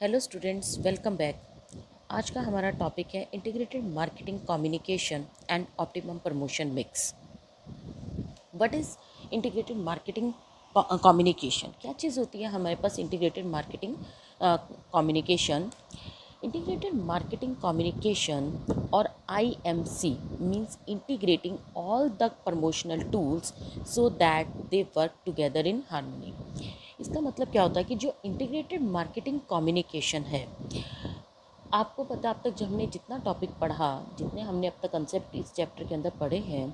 Hello students, welcome back. आज का हमारा टॉपिक है integrated marketing communication and optimum promotion mix. What is integrated marketing communication? क्या चीज़ होती है हमारे पास integrated marketing communication? Integrated marketing communication और IMC means integrating all the promotional tools so that they work together in harmony। इसका मतलब क्या होता है कि जो इंटीग्रेटेड मार्केटिंग कम्युनिकेशन है, आपको पता, अब तक जब हमने जितना टॉपिक पढ़ा, जितने हमने अब तक कंसेप्ट इस चैप्टर के अंदर पढ़े हैं,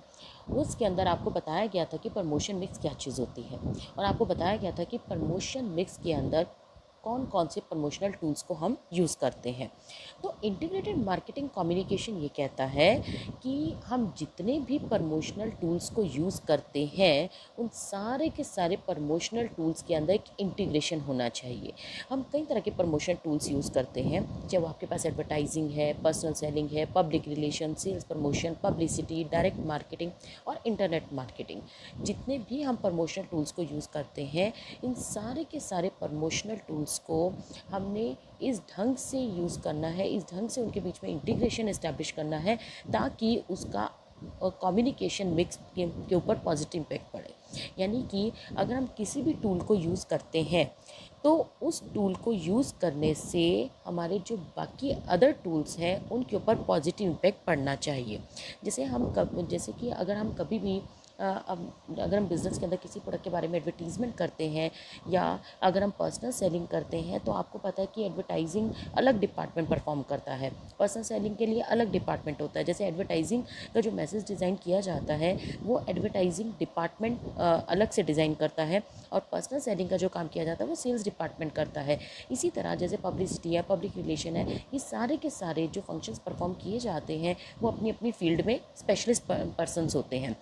उसके अंदर आपको बताया गया था कि प्रमोशन मिक्स क्या चीज़ होती है, और आपको बताया गया था कि प्रमोशन मिक्स के अंदर कौन कौन से प्रमोशनल टूल्स को हम यूज़ करते हैं। तो इंटीग्रेटेड मार्केटिंग कम्युनिकेशन ये कहता है कि हम जितने भी प्रमोशनल टूल्स को यूज़ करते हैं, उन सारे के सारे प्रमोशनल टूल्स के अंदर एक इंटीग्रेशन होना चाहिए। हम कई तरह के प्रमोशनल टूल्स यूज़ करते हैं, चाहे वो आपके पास एडवर्टाइजिंग है, पर्सनल सेलिंग है, public relation, sales promotion, publicity, direct marketing और इंटरनेट मार्केटिंग। जितने भी हम प्रमोशनल टूल्स को यूज़ करते हैं, इन सारे के सारे प्रमोशनल टूल्स को हमने इस ढंग से यूज़ करना है, इस ढंग से उनके बीच में इंटीग्रेशन इस्टेब्लिश करना है ताकि उसका कम्युनिकेशन मिक्स के ऊपर पॉजिटिव इम्पैक्ट पड़े। यानी कि अगर हम किसी भी टूल को यूज़ करते हैं तो उस टूल को यूज़ करने से हमारे जो बाकी अदर टूल्स हैं उनके ऊपर पॉजिटिव इम्पैक्ट पड़ना चाहिए। जैसे कि अगर हम कभी भी अगर हम बिज़नेस के अंदर किसी प्रोडक्ट के बारे में एडवर्टीज़मेंट करते हैं, या अगर हम पर्सनल सेलिंग करते हैं, तो आपको पता है कि एडवर्टाइजिंग अलग डिपार्टमेंट परफॉर्म करता है, पर्सनल सेलिंग के लिए अलग डिपार्टमेंट होता है। जैसे एडवर्टाइजिंग का जो मैसेज डिज़ाइन किया जाता है वो एडवर्टाइजिंग डिपार्टमेंट अलग से डिज़ाइन करता है, और पर्सनल सेलिंग का जो काम किया जाता है वो सेल्स डिपार्टमेंट करता है। इसी तरह जैसे पब्लिसिटी है, पब्लिक रिलेशन है, ये सारे के सारे जो फंक्शंस परफॉर्म किए जाते हैं वो अपनी अपनी फील्ड में स्पेशलिस्ट पर्सनस होते हैं।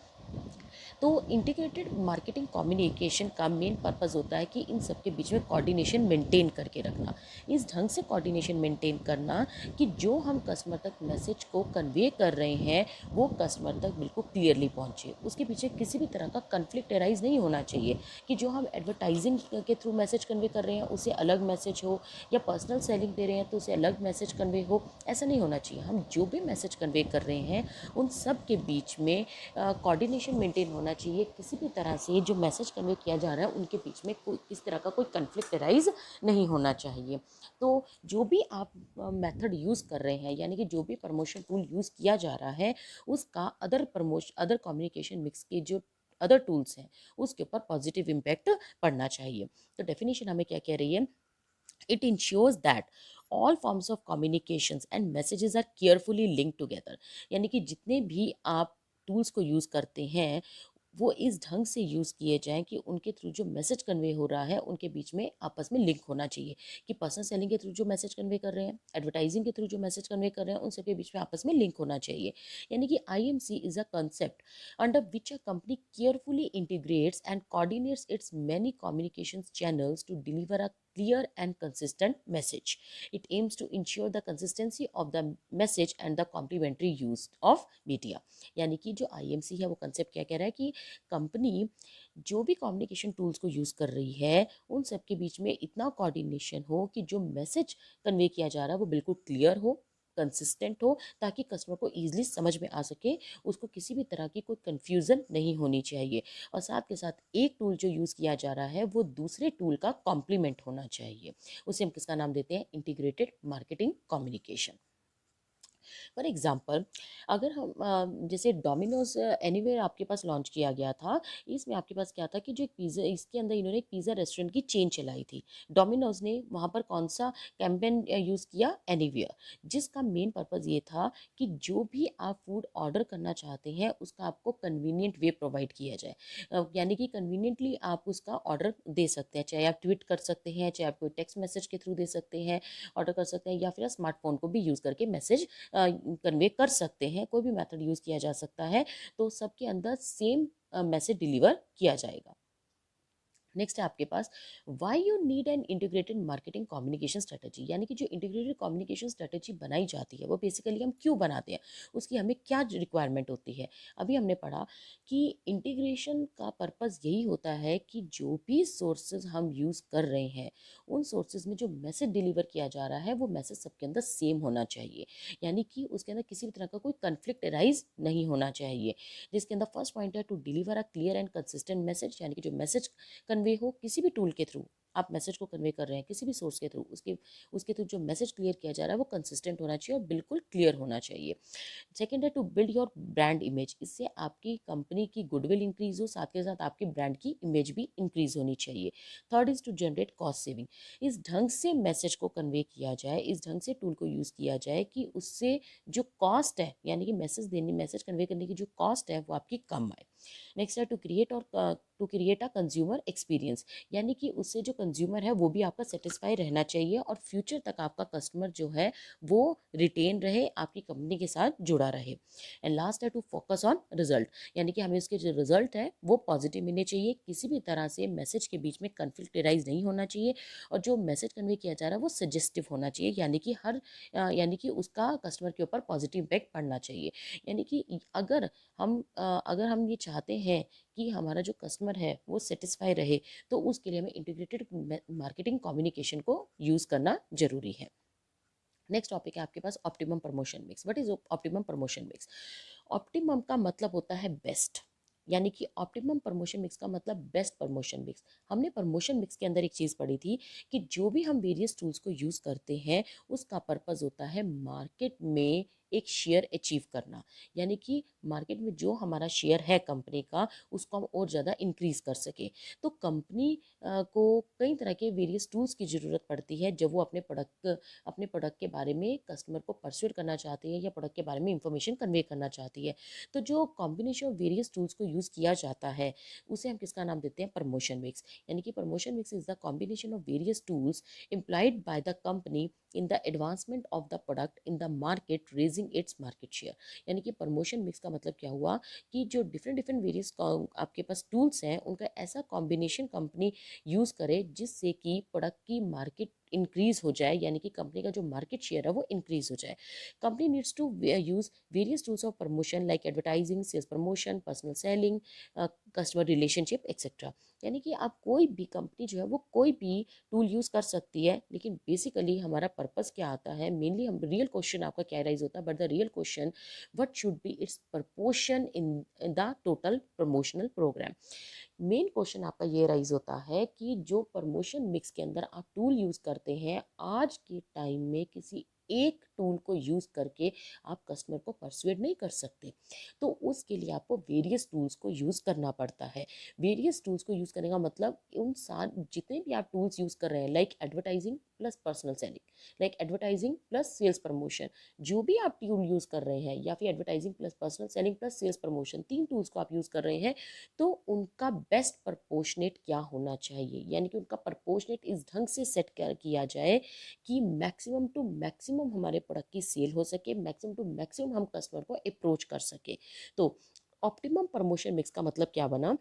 तो इंटीग्रेटेड मार्केटिंग कम्युनिकेशन का मेन पर्पज़ होता है कि इन सब के बीच में कोऑर्डिनेशन मेंटेन करके रखना, इस ढंग से कोऑर्डिनेशन मेंटेन करना कि जो हम कस्टमर तक मैसेज को कन्वे कर रहे हैं वो कस्टमर तक बिल्कुल क्लियरली पहुंचे। उसके पीछे किसी भी तरह का कन्फ्लिक्ट अराइज नहीं होना चाहिए कि जो हम एडवर्टाइजिंग के थ्रू मैसेज कन्वे कर रहे हैं उसे अलग मैसेज हो, या पर्सनल सेलिंग दे रहे हैं तो उसे अलग मैसेज कन्वे हो। ऐसा नहीं होना चाहिए। हम जो भी मैसेज कन्वे कर रहे हैं उन सब के बीच में कोऑर्डिनेशन मेंटेन होना चाहिए। किसी भी तरह से जो मैसेज कन्वे किया जा रहा है उनके बीच में कोई इस तरह का कोई कन्फ्लिक्ट अराइज नहीं होना चाहिए। तो जो भी आप मेथड यूज़ कर रहे हैं, यानी कि जो भी प्रमोशन टूल यूज़ किया जा रहा है, उसका अदर कम्युनिकेशन मिक्स के जो अदर टूल्स हैं उसके ऊपर पॉजिटिव इम्पैक्ट पड़ना चाहिए। तो डेफिनेशन हमें क्या कह रही है? It ensures that all forms of communications and messages are carefully linked together। यानी कि जितने भी आप टूल्स को यूज़ करते हैं वो इस ढंग से यूज़ किए जाएँ कि उनके थ्रू जो मैसेज कन्वे हो रहा है उनके बीच में आपस में लिंक होना चाहिए। कि पर्सनल सेलिंग के थ्रू जो मैसेज कन्वे कर रहे हैं, एडवर्टाइजिंग के थ्रू जो मैसेज कन्वे कर रहे हैं, उन सबके बीच में आपस में लिंक होना चाहिए। यानी कि IMC is a concept under which a company carefully integrates and coordinates its many communications channels to deliver a clear and consistent message। It aims to ensure the consistency of the message and the complementary use of media। यानी कि जो IMC है वो concept क्या कह रहा है कि कंपनी जो भी कम्युनिकेशन टूल्स को यूज़ कर रही है उन सब के बीच में इतना कोऑर्डिनेशन हो कि जो मैसेज कन्वे किया जा रहा है वो बिल्कुल क्लियर हो, कंसिस्टेंट हो, ताकि कस्टमर को ईजिली समझ में आ सके, उसको किसी भी तरह की कोई कन्फ्यूज़न नहीं होनी चाहिए। और साथ के साथ एक टूल जो यूज़ किया जा रहा है वो दूसरे टूल का कॉम्प्लीमेंट होना चाहिए। उसे हम किसका नाम देते हैं? Integrated marketing communication. For example, अगर हम जैसे डोमिनोज एनीवेयर आपके पास लॉन्च किया गया था, इसमें आपके पास क्या था कि जो एक पिज़्ज़ा, इसके अंदर इन्होंने एक पिज़्ज़ा रेस्टोरेंट की चेन चलाई थी। डोमिनोज ने वहाँ पर कौन सा कैंपेन यूज़ किया? एनीवेयर, जिसका मेन पर्पज़ ये था कि जो भी आप फूड ऑर्डर करना चाहते हैं उसका आपको कन्वीनियंट वे प्रोवाइड किया जाए। यानी कि कन्वीनियंटली आप उसका ऑर्डर दे सकते हैं, चाहे आप ट्वीट कर सकते हैं, चाहे आप कोई टेक्स्ट मैसेज के थ्रू दे सकते हैं, ऑर्डर कर सकते हैं, या फिर स्मार्टफोन को भी यूज़ करके मैसेज कन्वे कर सकते हैं। कोई भी मेथड यूज़ किया जा सकता है, तो सबके अंदर सेम मैसेज डिलीवर किया जाएगा। नेक्स्ट है आपके पास why you need an integrated marketing communication strategy, यानी कि जो इंटीग्रेटेड कम्युनिकेशन स्ट्रेटजी बनाई जाती है वो बेसिकली हम क्यों बनाते हैं, उसकी हमें क्या रिक्वायरमेंट होती है। अभी हमने पढ़ा कि इंटीग्रेशन का पर्पस यही होता है कि जो भी सोर्सेज हम यूज़ कर रहे हैं उन सोर्सेज में जो मैसेज डिलीवर किया जा रहा है वो मैसेज सबके अंदर सेम होना चाहिए, यानी कि उसके अंदर किसी भी तरह का कोई कन्फ्लिक्ट अराइज नहीं होना चाहिए। जिसके अंदर फर्स्ट पॉइंट है to deliver a clear and consistent message, यानी कि जो मैसेज कन्वे हो किसी भी टूल के थ्रू, आप मैसेज को कन्वे कर रहे हैं किसी भी सोर्स के थ्रू, उसके उसके थ्रू जो मैसेज क्लियर किया जा रहा है वो कंसिस्टेंट होना चाहिए और बिल्कुल क्लियर होना चाहिए। सेकंड है to build your brand image, इससे आपकी कंपनी की गुडविल इंक्रीज हो, साथ के साथ आपकी ब्रांड की इमेज भी इंक्रीज होनी चाहिए। Third is to generate cost saving, इस ढंग से मैसेज को कन्वे किया जाए, इस ढंग से टूल को यूज़ किया जाए कि उससे जो कॉस्ट है, यानी कि मैसेज कन्वे करने की जो कॉस्ट है वो आपकी कम आए। नेक्स्ट है to create a consumer experience, यानी कि उससे जो कंज्यूमर है वो भी आपका सेटिस्फाई रहना चाहिए और फ्यूचर तक आपका कस्टमर जो है वो रिटेन रहे, आपकी कंपनी के साथ जुड़ा रहे। एंड लास्ट है टू फोकस ऑन रिजल्ट, यानी कि हमें उसके जो रिजल्ट है वो पॉजिटिव मिलने चाहिए, किसी भी तरह से मैसेज के बीच में कन्फ्लिक्ट राइज नहीं होना चाहिए और जो मैसेज कन्वे किया जा रहा है वो सजेस्टिव होना चाहिए, यानी कि उसका कस्टमर के ऊपर पॉजिटिव इम्पैक्ट पड़ना चाहिए। यानी कि अगर हम ये चाहते हैं कि हमारा जो कस्टमर है वो सेटिस्फाई रहे तो उसके लिए हमें इंटीग्रेटेड मार्केटिंग कम्युनिकेशन को यूज़ करना ज़रूरी है। नेक्स्ट टॉपिक है आपके पास optimum promotion mix. What is optimum promotion mix? Optimum का मतलब होता है बेस्ट, यानी कि ऑप्टिमम प्रमोशन मिक्स का मतलब बेस्ट प्रमोशन मिक्स। हमने प्रमोशन मिक्स के अंदर एक चीज़ पढ़ी थी कि जो भी हम वेरियस टूल्स को यूज़ करते हैं उसका पर्पज़ होता है मार्केट में एक शेयर अचीव करना, यानी कि मार्केट में जो हमारा शेयर है कंपनी का उसको हम और ज़्यादा इंक्रीज़ कर सके। तो कंपनी को कई तरह के वेरियस टूल्स की ज़रूरत पड़ती है जब वो अपने प्रोडक्ट के बारे में कस्टमर को परस्यूड करना चाहती है या प्रोडक्ट के बारे में इंफॉर्मेशन कन्वे करना चाहती है। तो जो कॉम्बिनेशन ऑफ वेरियस टूल्स को यूज़ किया जाता है उसे हम किसका नाम देते हैं? Promotion mix. यानी कि promotion mix is the combination of various tools implied by the company in the advancement of the product in the market raising its market share. यानी कि प्रमोशन मिक्स का मतलब क्या हुआ कि जो डिफरेंट डिफरेंट वेरियस आपके पास टूल्स हैं उनका ऐसा कॉम्बिनेशन कंपनी यूज़ करे जिससे कि प्रोडक्ट की मार्केट इंक्रीज हो जाए, यानी कि कंपनी का जो मार्केट शेयर है वो इंक्रीज हो जाए। Company needs to use various tools of promotion like advertising, sales promotion, personal selling, customer relationship etcetera. यानी कि आप कोई भी कंपनी जो है वो कोई भी टूल यूज़ कर सकती है, लेकिन बेसिकली हमारा पर्पस क्या आता है, मेनली हम रियल क्वेश्चन आपका क्या राइज होता है, but the real question what should be its proportion in the total promotional program. Main question आपका ये राइज होता है कि जो प्रमोशन मिक्स के अंदर आप टूल यूज़ करते हैं आज के टाइम में किसी एक टूल को यूज़ करके आप कस्टमर को परsuade नहीं कर सकते, तो उसके लिए आपको वेरियस टूल्स को यूज़ करना पड़ता है। वेरियस टूल्स को यूज़ करने का मतलब उन सारे जितने भी आप टूल्स यूज़ कर रहे हैं like advertising plus personal selling, like advertising plus sales promotion, जो भी आप टूल यूज़ कर रहे हैं या फिर advertising plus personal selling plus sales promotion, तीन टूल्स को आप यूज़ कर रहे हैं, तो उनका बेस्ट प्रपोर्शनेट क्या होना चाहिए, यानी कि उनका प्रपोर्शनेट इस ढंग से सेट किया जाए कि मैक्सिमम टू मैक्सिमम हमारे प्रोडक्ट की सेल हो सके, मैक्सिमम टू मैक्सिमम हम कस्टमर को अप्रोच कर सके। तो ऑप्टिमम प्रमोशन मिक्स का मतलब क्या बना?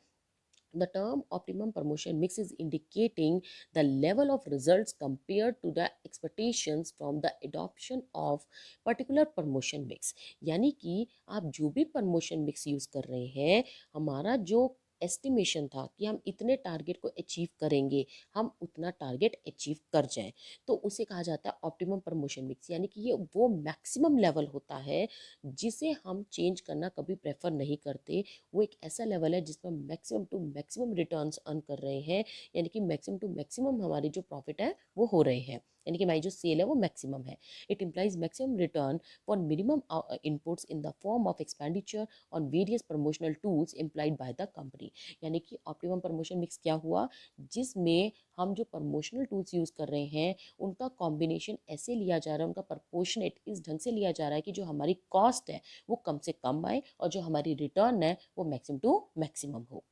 The term optimum promotion mix is indicating the level of results compared to the expectations from the adoption of particular promotion mix। यानी कि आप जो भी promotion mix यूज़ कर रहे हैं, हमारा जो एस्टिमेशन था कि हम इतने टारगेट को अचीव करेंगे, हम उतना टारगेट अचीव कर जाएं, तो उसे कहा जाता है ऑप्टिमम प्रमोशन मिक्स। यानी कि ये वो मैक्सिमम लेवल होता है जिसे हम चेंज करना कभी प्रेफर नहीं करते। वो एक ऐसा लेवल है जिसमें maximum to maximum returns earn कर रहे हैं, यानी कि मैक्सिमम टू मैक्सिमम हमारी जो प्रॉफिट है वो हो रहे हैं, यानी कि हमारी जो सेल है वो मैक्सिमम है। It implies maximum return for minimum inputs in the form of expenditure on various promotional tools implied by the company. यानी कि ऑप्टिमम प्रमोशन मिक्स क्या हुआ, जिसमें हम जो प्रमोशनल टूल्स यूज़ कर रहे हैं उनका कॉम्बिनेशन ऐसे लिया जा रहा है, उनका प्रपोर्शनेट इस ढंग से लिया जा रहा है कि जो हमारी कॉस्ट है वो कम से कम आए और जो हमारी रिटर्न है वो मैक्सिमम टू मैक्सिमम हो।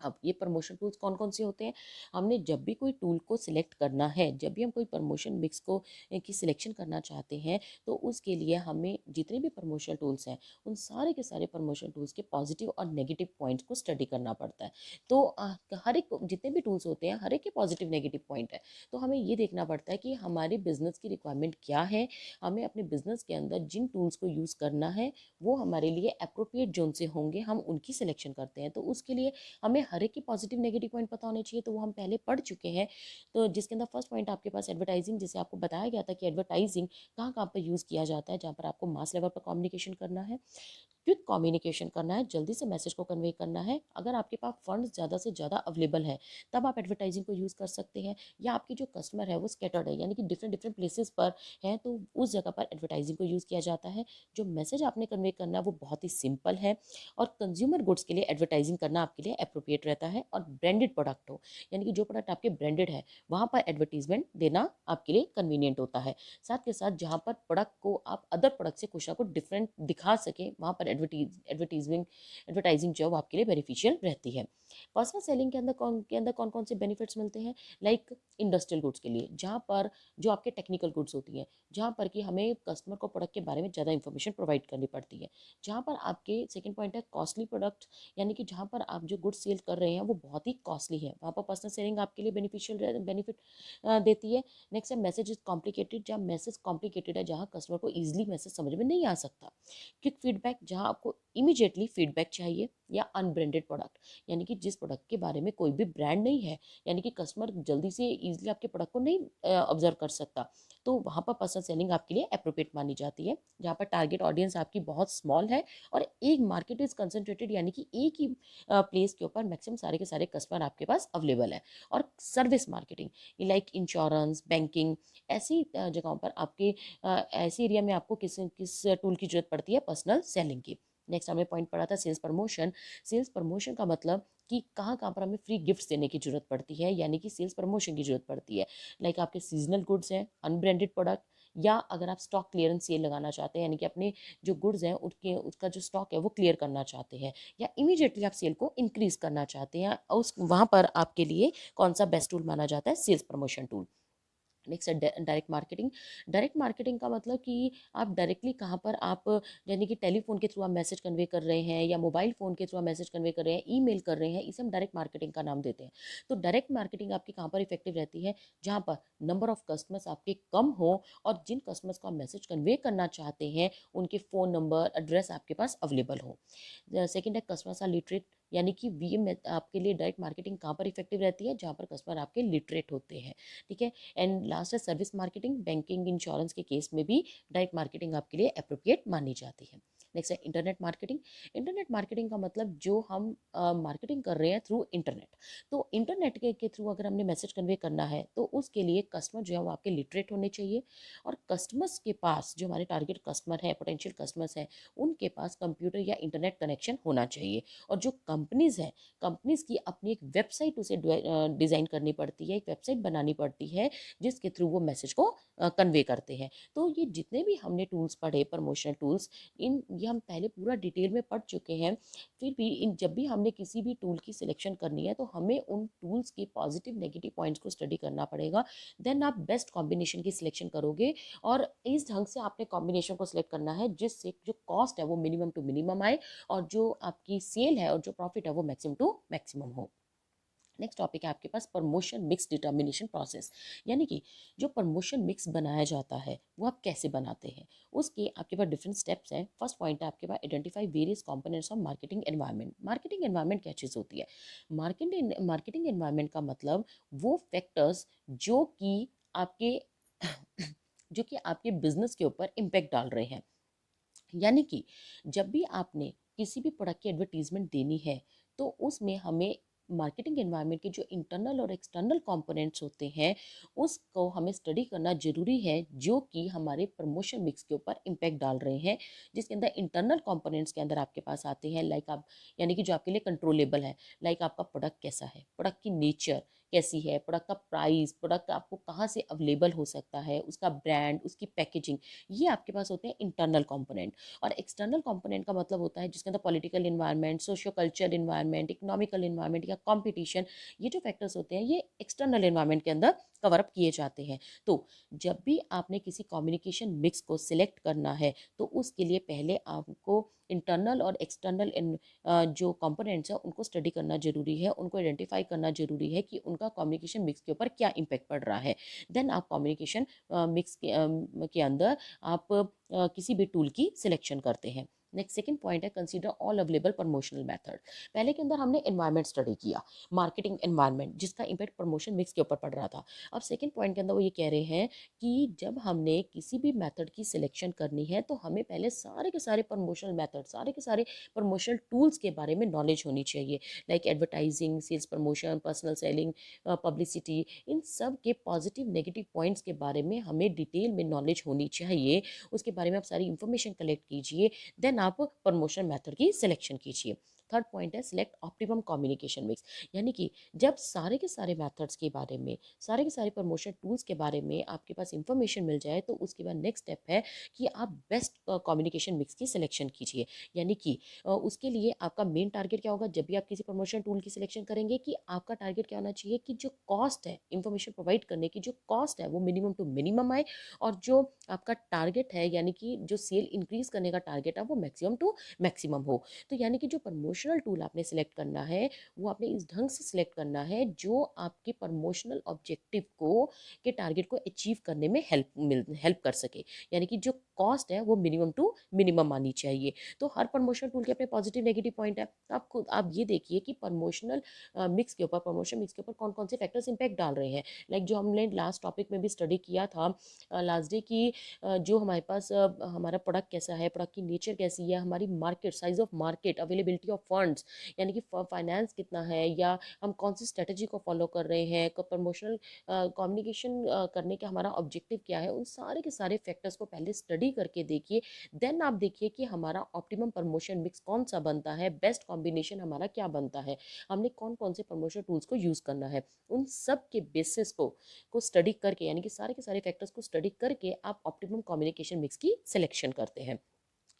अब ये प्रमोशन टूल्स कौन कौन से होते हैं? हमने जब भी कोई टूल को सिलेक्ट करना है, जब भी हम कोई प्रमोशन मिक्स को की सिलेक्शन करना चाहते हैं, तो उसके लिए हमें जितने भी प्रमोशन टूल्स हैं, उन सारे के सारे प्रमोशन टूल्स के पॉजिटिव और नेगेटिव पॉइंट्स को स्टडी करना पड़ता है। तो हर एक जितने भी टूल्स होते हैं, हर एक के पॉजिटिव नेगेटिव पॉइंट है। तो हमें ये देखना पड़ता है कि हमारे बिजनेस की रिक्वायरमेंट क्या है, हमें अपने बिजनेस के अंदर जिन टूल्स को यूज़ करना है वो हमारे लिए अप्रोप्रिएट जोन से होंगे, हम उनकी सिलेक्शन करते हैं। तो उसके लिए हमें हर एक के पॉजिटिव नेगेटिव पॉइंट पता होने चाहिए, तो वो हम पहले पढ़ चुके हैं। तो जिसके अंदर फर्स्ट पॉइंट आपके पास एडवर्टाइजिंग, जैसे आपको बताया गया था कि एडवर्टाइजिंग कहाँ कहाँ पर यूज़ किया जाता है, जहाँ पर आपको मास लेवल पर कम्युनिकेशन करना है, क्विक कम्युनिकेशन करना है, जल्दी से मैसेज को कन्वे करना है। अगर आपके पास फंड्स ज़्यादा से ज़्यादा अवेलेबल है, तब आप एडवर्टाइजिंग को यूज़ कर सकते हैं। या आपकी जो कस्टमर है वो स्कैटर्ड है, यानी कि डिफरेंट डिफरेंट प्लेसेस पर है, तो उस जगह पर एडवर्टाइजिंग को यूज़ किया जाता है। जो मैसेज आपने कन्वे करना है वो बहुत ही सिंपल है, और कंज्यूमर गुड्स के लिए एडवर्टाइजिंग करना आपके लिए अप्रोप्रिएट रहता है। और ब्रांडेड प्रोडक्ट हो, यानी कि जो प्रोडक्ट आपके ब्रांडेड है, वहाँ पर एडवर्टीजमेंट देना आपके लिए कन्वीनियंट होता है। साथ के साथ जहाँ पर प्रोडक्ट को आप अदर प्रोडक्ट से कुछ ना कुछ डिफरेंट दिखा सकें, वहाँ पर एडवर्टाइजिंग जो आपके लिए बेनिफिशियल रहती है। पर्सनल सेलिंग के अंदर कौन कौन से बेनिफिट्स मिलते हैं? लाइक इंडस्ट्रियल गुड्स के लिए, जहाँ पर जो आपके टेक्निकल गुड्स होती हैं, जहाँ पर कि हमें कस्टमर को प्रोडक्ट के बारे में ज़्यादा इंफॉर्मेशन प्रोवाइड करनी पड़ती है। जहाँ पर आपके सेकंड पॉइंट है कॉस्टली प्रोडक्ट, यानी कि जहाँ पर आप जो गुड्स सेल कर रहे हैं वो बहुत ही कॉस्टली है, वहाँ पर पर्सनल सेलिंग आपके लिए बेनिफिट देती है। नेक्स्ट है मैसेज इज कॉम्प्लिकेटेड, जहाँ मैसेज कॉम्प्लिकेटेड है, जहाँ कस्टमर को ईजिली मैसेज समझ में नहीं आ सकता। क्विक फीडबैक, जहाँ आपको इमीडिएटली फीडबैक चाहिए। या अनब्रांडेड प्रोडक्ट, यानी कि जिस प्रोडक्ट के बारे में कोई भी ब्रांड नहीं है, यानी कि कस्टमर जल्दी से ईजिली आपके प्रोडक्ट को नहीं ऑब्जर्व कर सकता, तो वहाँ पर पर्सनल सेलिंग आपके लिए अप्रोप्रिएट मानी जाती है। जहाँ पर टारगेट ऑडियंस आपकी बहुत स्मॉल है और एक मार्केट इज कंसंट्रेटेड, यानी कि एक ही प्लेस के ऊपर मैक्सिमम सारे के सारे कस्टमर आपके पास अवेलेबल है। और service marketing, like insurance, banking, ऐसी जगहों पर आपके ऐसे एरिया में आपको किस किस टूल की जरूरत पड़ती है? पर्सनल सेलिंग की। नेक्स्ट हमें पॉइंट पड़ा था सेल्स प्रमोशन। सेल्स प्रमोशन का मतलब कि कहाँ कहाँ पर हमें फ्री गिफ्ट्स देने की जरूरत पड़ती है, यानी कि सेल्स प्रमोशन की जरूरत पड़ती है। लाइक आपके सीजनल गुड्स हैं, अनब्रांडेड प्रोडक्ट, या अगर आप स्टॉक क्लियरेंस सेल लगाना चाहते हैं, यानी कि अपने जो गुड्स हैं उनके उसका जो स्टॉक है वो क्लियर करना चाहते हैं, या इमीडिएटली आप सेल को इंक्रीज करना चाहते हैं, उस वहाँ पर आपके लिए कौन सा बेस्ट टूल माना जाता है? Sales promotion tool. नेक्स्ट है डायरेक्ट मार्केटिंग। डायरेक्ट मार्केटिंग का मतलब कि आप डायरेक्टली कहाँ पर आप, यानी कि टेलीफोन के थ्रू आप मैसेज कन्वे कर रहे हैं, या मोबाइल फ़ोन के थ्रू आप मैसेज कन्वे कर रहे हैं, ईमेल कर रहे हैं, इसे हम डायरेक्ट मार्केटिंग का नाम देते हैं। तो डायरेक्ट मार्केटिंग आपकी कहाँ पर इफेक्टिव रहती है? जहाँ पर नंबर ऑफ कस्टमर्स आपके कम हो, और जिन कस्टमर्स को आप मैसेज कन्वे करना चाहते हैं उनके फ़ोन नंबर, एड्रेस आपके पास अवेलेबल हो। सेकेंड है कस्टमर्स आर लिटरेट, यानी कि वीएम आपके लिए डायरेक्ट मार्केटिंग कहाँ पर इफेक्टिव रहती है? जहाँ पर कस्टमर आपके लिटरेट होते हैं। ठीक है। एंड लास्ट है सर्विस मार्केटिंग। बैंकिंग, इंश्योरेंस के केस में भी डायरेक्ट मार्केटिंग आपके लिए अप्रोप्रिएट मानी जाती है। नेक्स्ट है इंटरनेट मार्केटिंग। इंटरनेट मार्केटिंग का मतलब जो हम मार्केटिंग कर रहे हैं थ्रू इंटरनेट। तो इंटरनेट के थ्रू अगर हमने मैसेज कन्वे करना है, तो उसके लिए कस्टमर जो है वो आपके लिटरेट होने चाहिए, और कस्टमर्स के पास, जो हमारे टारगेट कस्टमर है, पोटेंशियल कस्टमर्स हैं, उनके पास कंप्यूटर या इंटरनेट कनेक्शन होना चाहिए। और जो कंपनीज़ हैं, कंपनीज़ की अपनी एक वेबसाइट उसे डिज़ाइन करनी पड़ती है, एक वेबसाइट बनानी पड़ती है, जिसके थ्रू वो मैसेज को कन्वे करते हैं। तो ये जितने भी हमने टूल्स पढ़े, प्रमोशनल टूल्स, इन ये हम पहले पूरा डिटेल में पढ़ चुके हैं। फिर भी इन जब भी हमने किसी भी टूल की सिलेक्शन करनी है, तो हमें उन टूल्स के पॉजिटिव नेगेटिव पॉइंट्स को स्टडी करना पड़ेगा। देन आप बेस्ट कॉम्बिनेशन की सिलेक्शन करोगे, और इस ढंग से आपने कॉम्बिनेशन को सिलेक्ट करना है जिससे जो कॉस्ट है वो मिनिमम टू मिनिमम आए, और जो आपकी सेल है और जो प्रॉफिट है वो मैक्सिमम टू मैक्सिमम हो। नेक्स्ट टॉपिक है आपके पास प्रमोशन मिक्स डिटर्मिनेशन प्रोसेस, यानी कि जो प्रमोशन मिक्स बनाया जाता है वो आप कैसे बनाते हैं, उसके आपके पास डिफरेंट स्टेप्स हैं। फर्स्ट पॉइंट है आपके पास identify various components of marketing environment. Marketing environment क्या चीज़ होती है? मार्केटिंग एनवायरनमेंट का मतलब वो फैक्टर्स जो कि आपके जो कि आपके बिजनेस के ऊपर इम्पैक्ट डाल रहे हैं। यानी कि जब भी आपने किसी भी प्रोडक्ट की एडवर्टीजमेंट देनी है, तो उसमें हमें मार्केटिंग एनवायरनमेंट के जो इंटरनल और एक्सटर्नल कंपोनेंट्स होते हैं, उसको हमें स्टडी करना जरूरी है, जो कि हमारे प्रमोशन मिक्स के ऊपर इम्पैक्ट डाल रहे हैं। जिसके अंदर इंटरनल कंपोनेंट्स के अंदर आपके पास आते हैं, लाइक आप, यानी कि जो आपके लिए कंट्रोलेबल है, लाइक आपका प्रोडक्ट कैसा है, प्रोडक्ट की नेचर, कैसी है, प्रोडक्ट का प्राइस, प्रोडक्ट आपको कहाँ से अवेलेबल हो सकता है, उसका ब्रांड, उसकी पैकेजिंग, ये आपके पास होते हैं इंटरनल कंपोनेंट। और एक्सटर्नल कंपोनेंट का मतलब होता है जिसके अंदर political environment, socio cultural environment, economical environment या कॉम्पिटिशन, ये जो फैक्टर्स होते हैं ये एक्सटर्नल इन्वायरमेंट के अंदर कवर अप किए जाते हैं। तो जब भी आपने किसी कम्युनिकेशन मिक्स को सिलेक्ट करना है तो उसके लिए पहले आपको इंटरनल और एक्सटर्नल जो कंपोनेंट्स हैं उनको स्टडी करना जरूरी है, उनको आइडेंटिफाई करना जरूरी है कि उनका कम्युनिकेशन मिक्स के ऊपर क्या इम्पैक्ट पड़ रहा है। देन आप कम्युनिकेशन मिक्स के अंदर आप किसी भी टूल की सिलेक्शन करते हैं। नेक्स्ट सेकंड पॉइंट है consider all available promotional method. पहले के अंदर हमने एनवायरनमेंट स्टडी किया, मार्केटिंग एनवायरनमेंट, जिसका इम्पैक्ट प्रमोशन मिक्स के ऊपर पड़ रहा था। अब सेकंड पॉइंट के अंदर वो ये कह रहे हैं कि जब हमने किसी भी मेथड की सिलेक्शन करनी है तो हमें पहले सारे के सारे प्रमोशनल मेथड, सारे के सारे प्रमोशनल टूल्स के बारे में नॉलेज होनी चाहिए, like advertising, sales promotion, personal selling, publicity, इन सब के पॉजिटिव नेगेटिव पॉइंट्स के बारे में हमें डिटेल में नॉलेज होनी चाहिए। उसके बारे में आप सारी इंफॉर्मेशन कलेक्ट कीजिए, देन आप प्रमोशन मेथड की सिलेक्शन कीजिए। थर्ड पॉइंट है सिलेक्ट ऑप्टिमम कम्युनिकेशन मिक्स, यानी कि जब सारे के सारे मेथड्स के बारे में, सारे के सारे प्रमोशन टूल्स के बारे में आपके पास इंफॉर्मेशन मिल जाए तो उसके बाद नेक्स्ट स्टेप है कि आप बेस्ट कम्युनिकेशन मिक्स की सिलेक्शन कीजिए। यानी कि उसके लिए आपका मेन टारगेट क्या होगा जब भी आप किसी प्रमोशन टूल की सिलेक्शन करेंगे, कि आपका टारगेट क्या होना चाहिए कि जो कॉस्ट है इंफॉर्मेशन प्रोवाइड करने की, जो कॉस्ट है वो मिनिमम टू मिनिमम आए, और जो आपका टारगेट है यानी कि जो सेल इंक्रीज करने का टारगेट है वो मैक्सिमम टू मैक्सिमम हो। तो यानी कि जो प्रमोशनल टूल आपने सिलेक्ट करना है वो आपने इस ढंग से सिलेक्ट करना है जो आपके प्रमोशनल ऑब्जेक्टिव को, के टारगेट को अचीव करने में हेल्प कर सके। यानी कि जो कॉस्ट है वो मिनिमम टू मिनिमम आनी चाहिए। तो हर प्रमोशनल टूल के अपने पॉजिटिव नेगेटिव पॉइंट है। तो आप ये देखिए कि प्रमोशनल मिक्स के ऊपर, प्रमोशन मिक्स के ऊपर कौन कौन से फैक्टर्स इंपैक्ट डाल रहे हैं। लाइक जो हमने लास्ट टॉपिक में भी स्टडी किया था लास्ट डे की, जो हमारे पास हमारा प्रोडक्ट कैसा है, प्रोडक्ट की नेचर कैसी है, हमारी market, size of market, availability of funds, यानी कि फाइनेंस कितना है, या हम कौन सी स्ट्रेटजी को फॉलो कर रहे हैं, प्रमोशनल कम्युनिकेशन करने का हमारा ऑब्जेक्टिव क्या है, उन सारे के सारे फैक्टर्स को पहले स्टडी करके देखिए। देन आप देखिए कि हमारा ऑप्टिमम प्रमोशन मिक्स कौन सा बनता है, बेस्ट कॉम्बिनेशन हमारा क्या बनता है, हमने कौन कौन से प्रमोशन टूल्स को यूज़ करना है। उन सब के बेसिस को स्टडी करके, यानी कि सारे के सारे फैक्टर्स को स्टडी करके आप ऑप्टिमम कम्युनिकेशन मिक्स की सिलेक्शन करते हैं।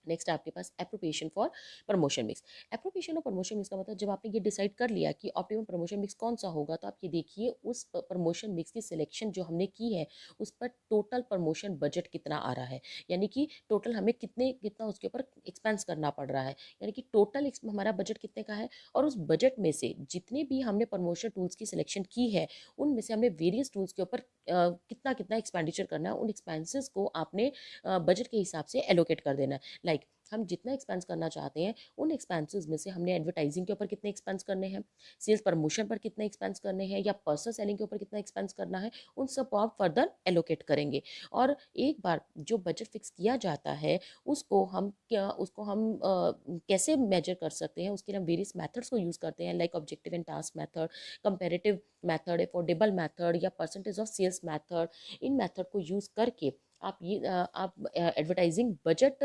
नेक्स्ट आपके पास appropriation for promotion mix. Appropriation और प्रमोशन मिक्स का मतलब जब आपने ये डिसाइड कर लिया कि ऑप्टिमम प्रमोशन मिक्स कौन सा होगा, तो आप ये देखिए उस प्रमोशन मिक्स की सिलेक्शन जो हमने की है उस पर टोटल प्रमोशन बजट कितना आ रहा है, यानी कि टोटल हमें कितना उसके ऊपर एक्सपेंस करना पड़ रहा है, यानी कि टोटल हमारा बजट कितने का है। और उस बजट में से जितने भी हमने प्रमोशन टूल्स की सिलेक्शन की है उनमें से हमने वेरियस टूल्स के ऊपर कितना कितना एक्सपेंडिचर करना है, उन एक्सपेंसेस को आपने बजट के हिसाब से एलोकेट कर देना है। लाइक हम जितना एक्सपेंस करना चाहते हैं उन एक्सपेंसेस में से हमने एडवर्टाइजिंग के ऊपर कितने एक्सपेंस करने हैं, सेल्स प्रमोशन पर कितने एक्सपेंस करने हैं, या पर्सनल सेलिंग के ऊपर कितना एक्सपेंस करना है, उन सब को आप फर्दर एलोकेट करेंगे। और एक बार जो बजट फिक्स किया जाता है उसको हम कैसे मेजर कर सकते हैं, उसके लिए हम वेरियस मेथड्स को यूज़ करते हैं, like objective and task method, comparative method, affordable method, या परसेंटेज ऑफ सेल्स मेथड। इन मेथड को यूज़ करके आप एडवर्टाइजिंग बजट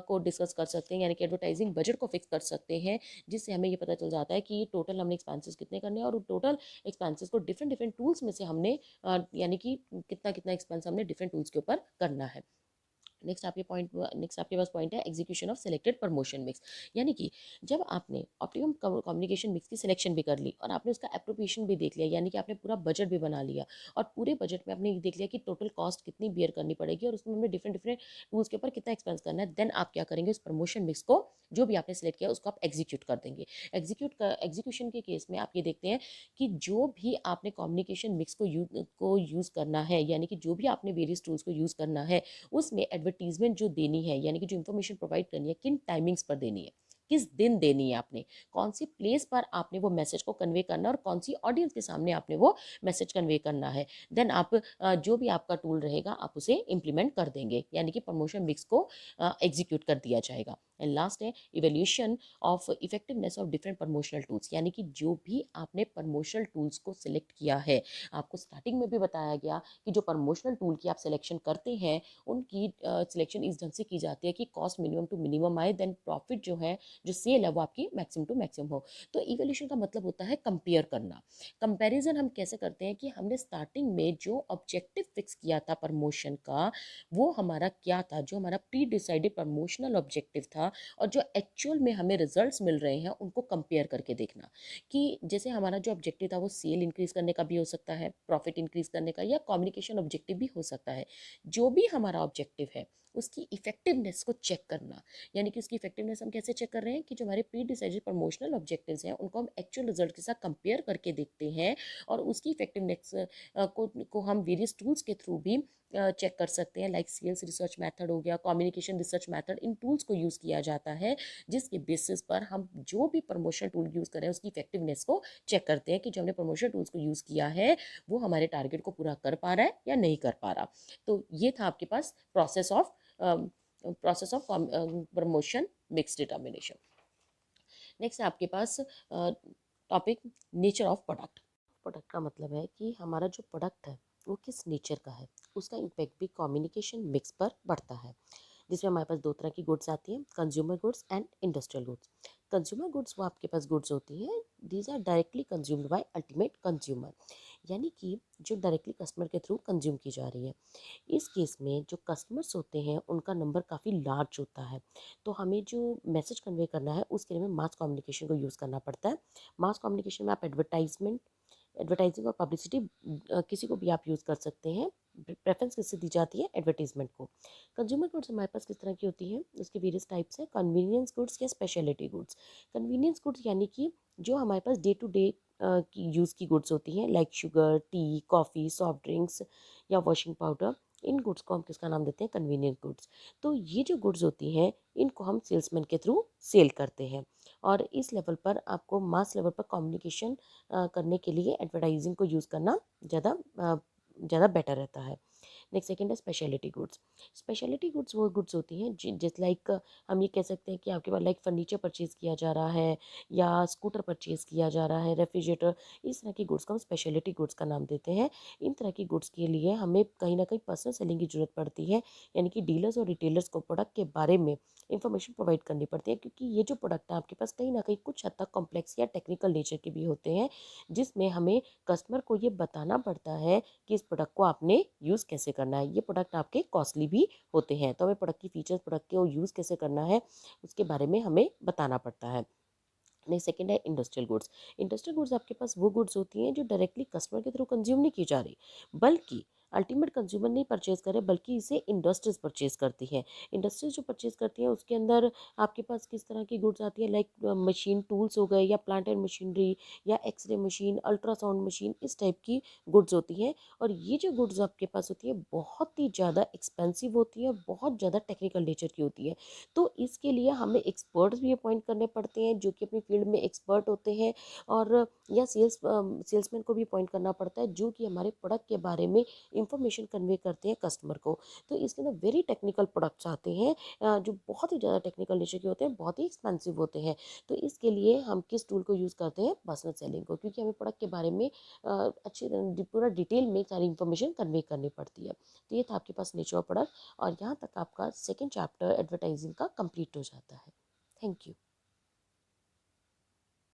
को डिस्कस कर सकते हैं, यानी कि एडवर्टाइजिंग बजट को फिक्स कर सकते हैं, जिससे हमें ये पता चल जाता है कि टोटल हमने एक्सपेंसेस कितने करने हैं, और टोटल एक्सपेंसेस को डिफरेंट डिफरेंट टूल्स में से हमने यानी कि कितना कितना एक्सपेंस हमने डिफरेंट टूल्स के ऊपर करना है। नेक्स्ट आपके पास पॉइंट है execution of selected promotion mix, यानी कि जब आपने ऑप्टिमम कम्युनिकेशन मिक्स की सिलेक्शन भी कर ली और आपने उसका एप्रोप्रिएशन भी देख लिया, यानी कि आपने पूरा बजट भी बना लिया, और पूरे बजट में आपने ये देख लिया कि टोटल कॉस्ट कितनी बियर करनी पड़ेगी और उसमें हमें डिफरेंट डिफरेंट टूल्स के ऊपर कितना एक्सपेंस करना है, देन आप क्या करेंगे, उस प्रमोशन मिक्स को जो भी आपने सिलेक्ट किया उसको आप एग्जीक्यूट कर देंगे। एग्जीक्यूशन के केस में आप ये देखते हैं कि जो भी आपने कम्युनिकेशन मिक्स को यूज़ करना है, यानी कि जो भी आपने वेरियस टूल्स को यूज़ करना है उसमें एडवर्टीजमेंट जो देनी है, यानी कि जो इन्फॉर्मेशन प्रोवाइड करनी है, किन टाइमिंग्स पर देनी है, किस दिन देनी है, आपने कौन सी प्लेस पर आपने वो मैसेज को कन्वे करना है, और कौन सी ऑडियंस के सामने आपने वो मैसेज कन्वे करना है, देन आप जो भी आपका टूल रहेगा आप उसे इम्प्लीमेंट कर देंगे, यानी कि प्रमोशन मिक्स को एग्जीक्यूट कर दिया जाएगा। एंड लास्ट है evaluation of effectiveness of different promotional tools, यानी कि जो भी आपने प्रमोशनल टूल्स को सिलेक्ट किया है, आपको स्टार्टिंग में भी बताया गया कि जो प्रमोशनल टूल की आप सिलेक्शन करते हैं उनकी सिलेक्शन इस ढंग से की जाती है कि कॉस्ट मिनिमम टू मिनिमम आए, देन प्रॉफिट जो है, जो सेल है वो आपकी मैक्सिमम टू मैक्सिमम हो। तो इवेल्यूशन का मतलब होता है कंपेयर करना। कंपैरिजन हम कैसे करते हैं कि हमने स्टार्टिंग में जो ऑब्जेक्टिव फिक्स किया था प्रमोशन का, वो हमारा क्या था, जो हमारा प्री डिसाइडेड प्रमोशनल ऑब्जेक्टिव था और जो एक्चुअल में हमें रिजल्ट्स मिल रहे हैं उनको कंपेयर करके देखना कि जैसे हमारा जो ऑब्जेक्टिव था वो सेल इंक्रीज करने का भी हो सकता है, प्रॉफिट इंक्रीज करने का, या कम्युनिकेशन ऑब्जेक्टिव भी हो सकता है। जो भी हमारा ऑब्जेक्टिव है उसकी इफेक्टिवनेस को चेक करना, यानी कि उसकी इफेक्टिवनेस हम कैसे चेक कर रहे हैं कि जो हमारे प्री डिसाइडेड प्रमोशनल ऑब्जेक्टिव्स हैं उनको हम एक्चुअल रिजल्ट के साथ कंपेयर करके देखते हैं, और उसकी इफेक्टिवनेस को हम वेरियस टूल्स के थ्रू भी चेक कर सकते हैं, लाइक सेल्स रिसर्च मेथड हो गया, कम्युनिकेशन रिसर्च मेथड, इन टूल्स को यूज़ किया जाता है जिसके बेसिस पर हम जो भी प्रमोशन टूल यूज़ करें उसकी इफेक्टिवनेस को चेक करते हैं कि जो हमने प्रमोशन टूल्स को यूज़ किया है वो हमारे टारगेट को पूरा कर पा रहा है या नहीं कर पा रहा। तो ये था आपके पास process of promotion mix determination. Next है आपके पास topic nature of product. Product का मतलब है कि हमारा जो प्रोडक्ट है वो किस नेचर का है, उसका इम्पैक्ट भी कम्युनिकेशन मिक्स पर पड़ता है, जिसमें हमारे पास दो तरह की गुड्स आती हैं, consumer goods and industrial goods. Consumer goods वो आपके पास गुड्स होती हैं, these are directly consumed by ultimate consumer, यानी कि जो डायरेक्टली कस्टमर के थ्रू कंज्यूम की जा रही है। इस केस में जो कस्टमर्स होते हैं उनका नंबर काफ़ी लार्ज होता है, तो हमें जो मैसेज कन्वे करना है उसके लिए हमें मास कम्युनिकेशन को यूज़ करना पड़ता है। मास कम्युनिकेशन में आप एडवर्टाइजिंग और पब्लिसिटी किसी को भी आप यूज़ कर सकते हैं। प्रेफरेंस किससे दी जाती है, एडवर्टीजमेंट को। कंज्यूमर गुड्स हमारे पास किस तरह की होती हैं, उसके वेरियस टाइप्स हैं, कन्वीनियंस गुड्स या स्पेशलिटी गुड्स। कन्वीनियंस गुड्स यानी कि जो हमारे पास डे टू डे की यूज़ की गुड्स होती हैं, like sugar, T, coffee, soft drinks या वॉशिंग पाउडर, इन गुड्स को हम किसका नाम देते हैं, कन्वीनियंट गुड्स। तो ये जो गुड्स होती हैं इनको हम सेल्समैन के थ्रू सेल करते हैं, और इस लेवल पर आपको मास लेवल पर कम्युनिकेशन करने के लिए एडवर्टाइजिंग को यूज़ करना ज़्यादा बेटर रहता है। नेक्स्ट सेकंड है स्पेशलिटी गुड्स। स्पेशलिटी गुड्स वो गुड्स होती हैं जिस लाइक हम ये कह सकते हैं कि आपके पास लाइक फर्नीचर परचेज़ किया जा रहा है या स्कूटर परचेज़ किया जा रहा है, रेफ्रिजरेटर, इस तरह की गुड्स को हम स्पेशलिटी गुड्स का नाम देते हैं। इन तरह की गुड्स के लिए हमें कहीं ना कहीं पर्सनल सेलिंग की ज़रूरत पड़ती है, यानी कि डीलर्स और रिटेलर्स को प्रोडक्ट के बारे में इंफॉर्मेशन प्रोवाइड करनी पड़ती है, क्योंकि ये जो प्रोडक्ट है आपके पास कहीं ना कहीं कुछ हद तक कॉम्प्लेक्स या टेक्निकल नेचर के भी होते हैं, जिसमें हमें कस्टमर को ये बताना पड़ता है कि इस प्रोडक्ट को आपने यूज़ कैसे करना है। ये प्रोडक्ट आपके कॉस्टली भी होते हैं, तो हमें प्रोडक्ट की फीचर्स, प्रोडक्ट को यूज़ कैसे करना है उसके बारे में हमें बताना पड़ता है। नहीं, सेकंड है इंडस्ट्रियल गुड्स। इंडस्ट्रियल गुड्स आपके पास वो गुड्स होती हैं जो डायरेक्टली कस्टमर के थ्रू कंज्यूम नहीं की जा रही, बल्कि अल्टीमेट कंज्यूमर नहीं परचेज करे, बल्कि इसे इंडस्ट्रीज परचेज करती हैं। इंडस्ट्रीज जो परचेज करती हैं उसके अंदर आपके पास किस तरह की गुड्स आती है, लाइक मशीन टूल्स हो गए, या प्लांट एंड मशीनरी, या एक्सरे मशीन, अल्ट्रासाउंड मशीन, इस टाइप की गुड्स होती हैं। और ये जो गुड्स आपके पास होती है बहुत ही ज़्यादा एक्सपेंसिव होती है, बहुत ज़्यादा टेक्निकल नेचर की होती है। तो इसके लिए हमें एक्सपर्ट्स भी अपॉइंट करने पड़ते हैं जो कि अपनी फील्ड में एक्सपर्ट होते हैं, और या सेल्समैन को भी अपॉइंट करना पड़ता है जो कि हमारे प्रोडक्ट के बारे में इंफॉर्मेशन कन्वे करते हैं कस्टमर को। तो इसके अंदर वेरी टेक्निकल प्रोडक्ट्स आते हैं जो बहुत ही ज़्यादा टेक्निकल नेचर के होते हैं, बहुत ही एक्सपेंसिव होते हैं। तो इसके लिए हम किस टूल को यूज़ करते हैं, पर्सनल सेलिंग को, क्योंकि हमें प्रोडक्ट के बारे में अच्छी पूरा डिटेल में सारी इंफॉर्मेशन कन्वे करनी पड़ती है। तो ये था आपके पास नेचर ऑफ प्रोडक्ट, और यहाँ तक आपका सेकेंड चैप्टर एडवर्टाइजिंग का कंप्लीट हो जाता है। Thank you.